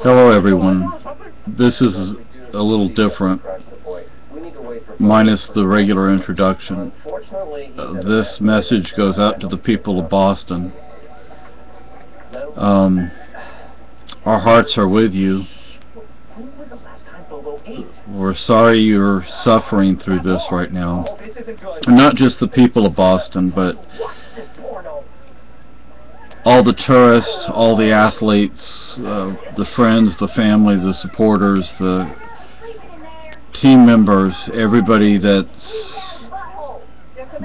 Hello everyone. This is a little different, minus the regular introduction. This message goes out to the people of Boston. Our hearts are with you. We're sorry you're suffering through this right now. And not just the people of Boston, but all the tourists, all the athletes, the friends, the family, the supporters, the team members, everybody that's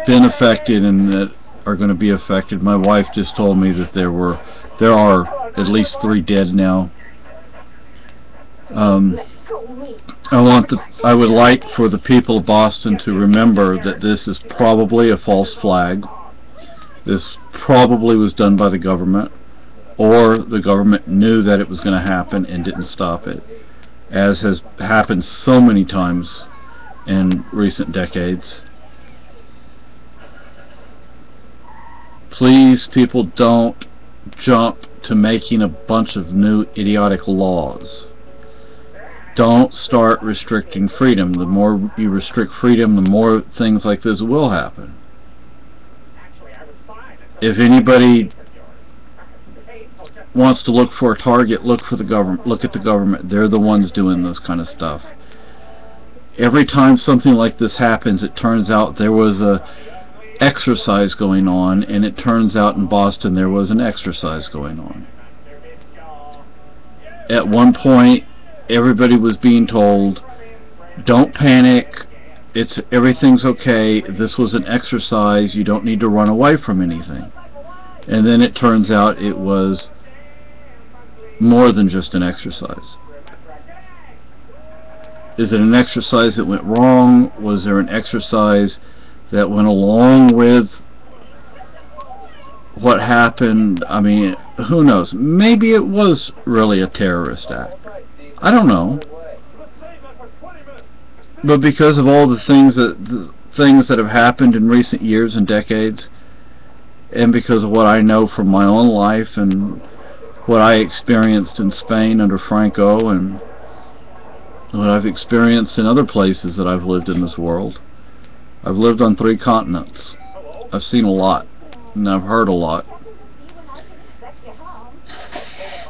been affected and that are going to be affected. My wife just told me that there are at least 3 dead now. I would like for the people of Boston to remember that this is probably a false flag. This probably was done by the government, or the government knew that it was going to happen and didn't stop it, as has happened so many times in recent decades. Please, people, don't jump to making a bunch of new idiotic laws. Don't start restricting freedom. The more you restrict freedom, the more things like this will happen. If anybody wants to look for a target, look for the government. Look at the government. They're the ones doing this kind of stuff. Every time something like this happens, it turns out there was a exercise going on, and it turns out in Boston there was an exercise going on. At one point, everybody was being told, don't panic, everything's okay, this was an exercise, you don't need to run away from anything. And then it turns out it was more than just an exercise. Is it an exercise that went wrong? Was there an exercise that went along with what happened? I mean, who knows? Maybe it was really a terrorist act. I don't know. But because of all the things that have happened in recent years and decades, and because of what I know from my own life and what I experienced in Spain under Franco and what I've experienced in other places that I've lived in this world, I've lived on 3 continents. I've seen a lot, and I've heard a lot.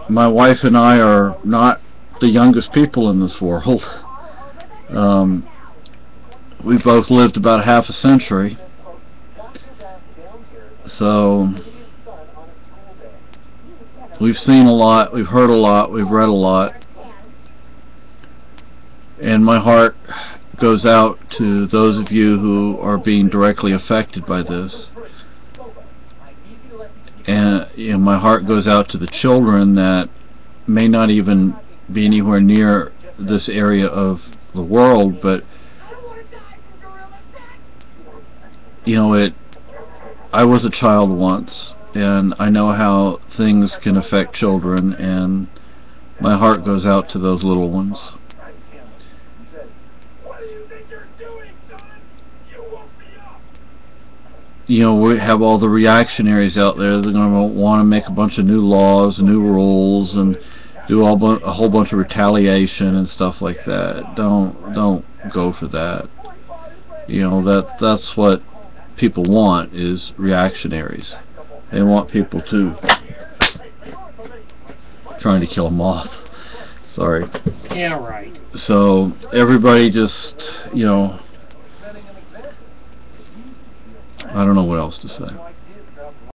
My wife and I are not the youngest people in this world. We both lived about half a century. So we've seen a lot, we've heard a lot, we've read a lot. And my heart goes out to those of you who are being directly affected by this. And my heart goes out to the children that may not even be anywhere near this area of the world, but I was a child once, and I know how things can affect children, and my heart goes out to those little ones. We have all the reactionaries out there. They're going to want to make a bunch of new laws, new rules, and do a whole bunch of retaliation and stuff like that. Don't go for that. That's what people want, is reactionaries. They want people to trying to kill a moth. Sorry. Yeah, right. So everybody just, I don't know what else to say.